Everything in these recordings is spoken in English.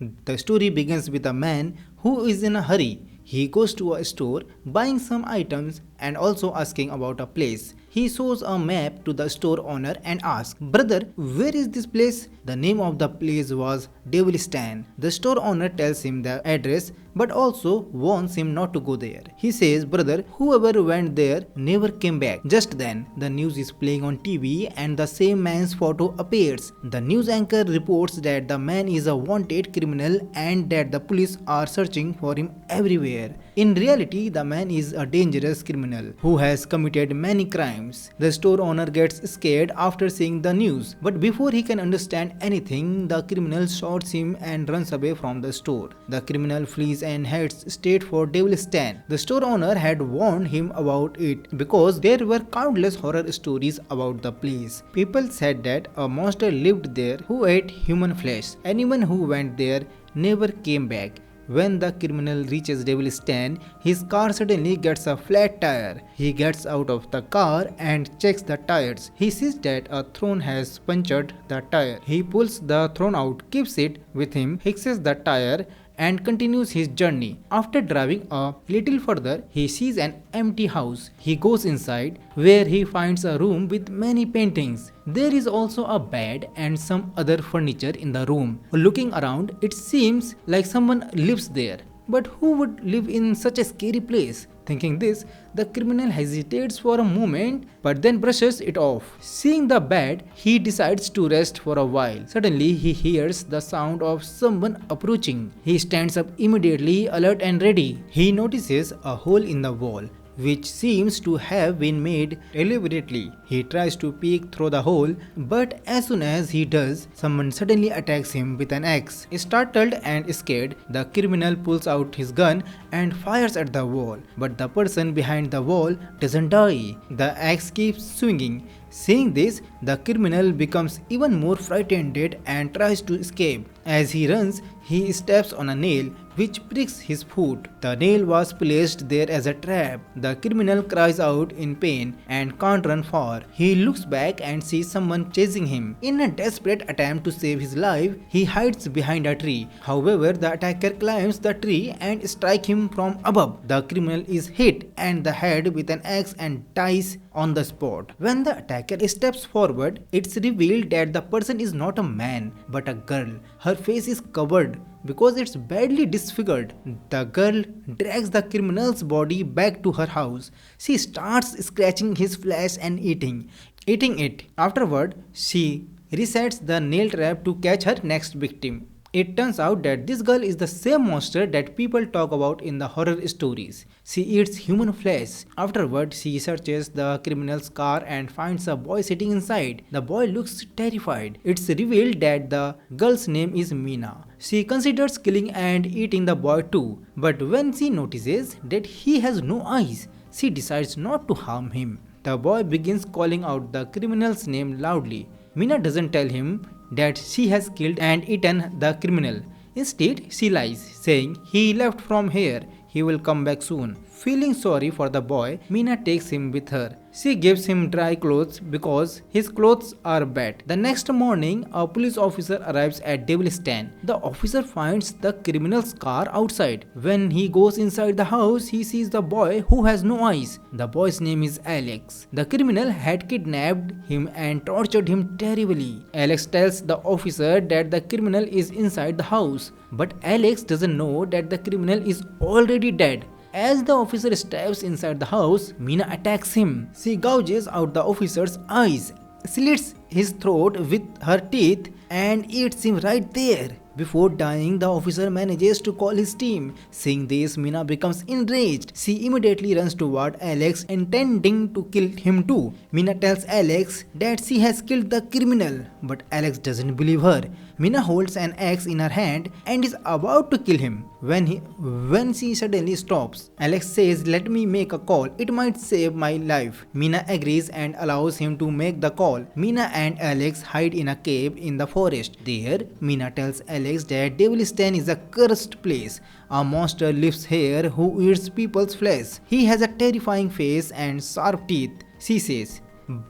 The story begins with a man who is in a hurry. He goes to a store, buying some items and also asking about a place. He shows a map to the store owner and asks, "Brother, where is this place?" The name of the place was Devil Stand. The store owner tells him the address but also warns him not to go there. He says, "Brother, whoever went there never came back." Just then, the news is playing on TV and the same man's photo appears. The news anchor reports that the man is a wanted criminal and that the police are searching for him everywhere. In reality, the man is a dangerous criminal who has committed many crimes. The store owner gets scared after seeing the news, but before he can understand anything, the criminal shoots him and runs away from the store. The criminal flees and heads straight for Devil's Stand. The store owner had warned him about it because there were countless horror stories about the place. People said that a monster lived there who ate human flesh. Anyone who went there never came back. When the criminal reaches Devil's Stand, his car suddenly gets a flat tire. He gets out of the car and checks the tires. He sees that a thorn has punctured the tire. He pulls the thorn out, keeps it with him, fixes the tire, and continues his journey. After driving a little further, he sees an empty house. He goes inside, where he finds a room with many paintings. There is also a bed and some other furniture in the room. Looking around, it seems like someone lives there. But who would live in such a scary place? Thinking this, the criminal hesitates for a moment but then brushes it off. Seeing the bed, he decides to rest for a while. Suddenly, he hears the sound of someone approaching. He stands up immediately, alert and ready. He notices a hole in the wall, which seems to have been made deliberately. He tries to peek through the hole, but as soon as he does, someone suddenly attacks him with an axe. Startled and scared, the criminal pulls out his gun and fires at the wall, but the person behind the wall doesn't die. The axe keeps swinging. Seeing this, the criminal becomes even more frightened and tries to escape. As he runs, he steps on a nail which pricks his foot. The nail was placed there as a trap. The criminal cries out in pain and can't run far. He looks back and sees someone chasing him. In a desperate attempt to save his life, he hides behind a tree. However, the attacker climbs the tree and strikes him from above. The criminal is hit and the head with an axe and dies on the spot. When the attacker steps forward, it's revealed that the person is not a man but a girl. Her face is covered because it's badly disfigured. The girl drags the criminal's body back to her house. She starts scratching his flesh and eating it. Afterward, she resets the nail trap to catch her next victim. It turns out that this girl is the same monster that people talk about in the horror stories. She eats human flesh. Afterward, she searches the criminal's car and finds a boy sitting inside. The boy looks terrified. It's revealed that the girl's name is Mina. She considers killing and eating the boy too, but when she notices that he has no eyes, she decides not to harm him. The boy begins calling out the criminal's name loudly. Mina doesn't tell him that she has killed and eaten the criminal. Instead, she lies, saying he left from here, he will come back soon. Feeling sorry for the boy, Mina takes him with her. She gives him dry clothes because his clothes are bad. The next morning, a police officer arrives at Devil's Stand. The officer finds the criminal's car outside. When he goes inside the house, he sees the boy who has no eyes. The boy's name is Alex. The criminal had kidnapped him and tortured him terribly. Alex tells the officer that the criminal is inside the house, but Alex doesn't know that the criminal is already dead. As the officer steps inside the house, Mina attacks him. She gouges out the officer's eyes, slits his throat with her teeth, and eats him right there. Before dying, the officer manages to call his team. Seeing this, Mina becomes enraged. She immediately runs toward Alex, intending to kill him too. Mina tells Alex that she has killed the criminal, but Alex doesn't believe her. Mina holds an axe in her hand and is about to kill him when she suddenly stops. Alex says, "Let me make a call. It might save my life." Mina agrees and allows him to make the call. Mina and Alex hide in a cave in the forest. There, Mina tells Alex that Devil's Den is a cursed place. A monster lives here who eats people's flesh. He has a terrifying face and sharp teeth, she says.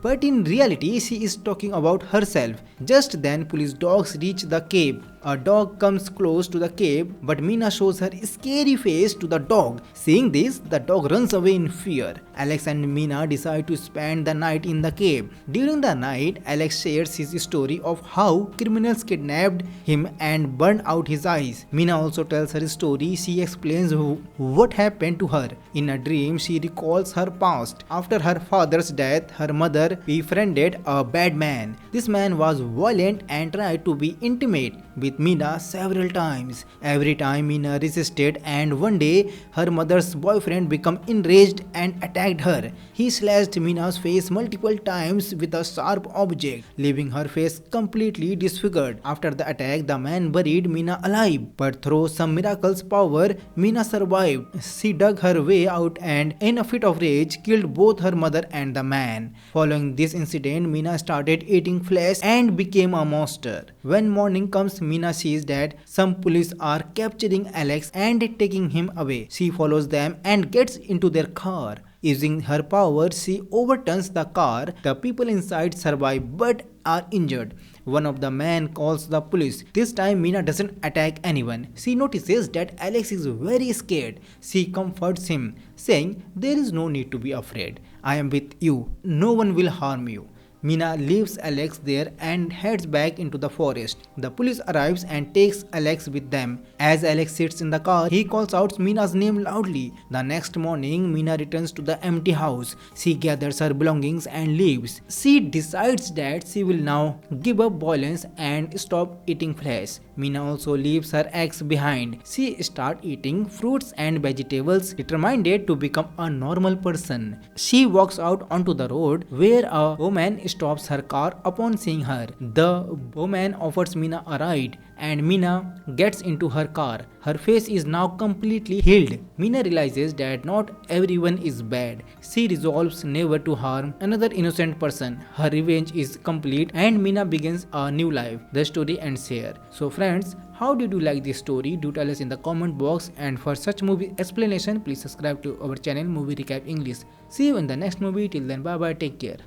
But in reality, she is talking about herself. Just then, police dogs reach the cave. A dog comes close to the cave, but Mina shows her scary face to the dog. Seeing this, the dog runs away in fear. Alex and Mina decide to spend the night in the cave. During the night, Alex shares his story of how criminals kidnapped him and burned out his eyes. Mina also tells her story. She explains what happened to her. In a dream, she recalls her past. After her father's death, her mother befriended a bad man. This man was violent and tried to be intimate with Mina several times. Every time Mina resisted, and one day her mother's boyfriend became enraged and attacked her. He slashed Mina's face multiple times with a sharp object, leaving her face completely disfigured. After the attack, the man buried Mina alive, but through some miraculous power, Mina survived. She dug her way out and, in a fit of rage, killed both her mother and the man. Following this incident, Mina started eating flesh and became a monster. When morning comes, Mina sees that some police are capturing Alex and taking him away. She follows them and gets into their car. Using her power, she overturns the car. The people inside survive but are injured. One of the men calls the police. This time Mina doesn't attack anyone. She notices that Alex is very scared. She comforts him, saying, "There is no need to be afraid. I am with you. No one will harm you." Mina leaves Alex there and heads back into the forest. The police arrives and takes Alex with them. As Alex sits in the car, he calls out Mina's name loudly. The next morning, Mina returns to the empty house. She gathers her belongings and leaves. She decides that she will now give up violence and stop eating flesh. Mina also leaves her ex behind. She starts eating fruits and vegetables, determined to become a normal person. She walks out onto the road where a woman stops her car upon seeing her. The woman offers Mina a ride and Mina gets into her car. Her face is now completely healed. Mina realizes that not everyone is bad. She resolves never to harm another innocent person. Her revenge is complete and Mina begins a new life. The story ends here. So friends, how did you like this story? Do tell us in the comment box, and for such movie explanation, please subscribe to our channel Movie Recap English. See you in the next movie. Till then, bye bye, take care.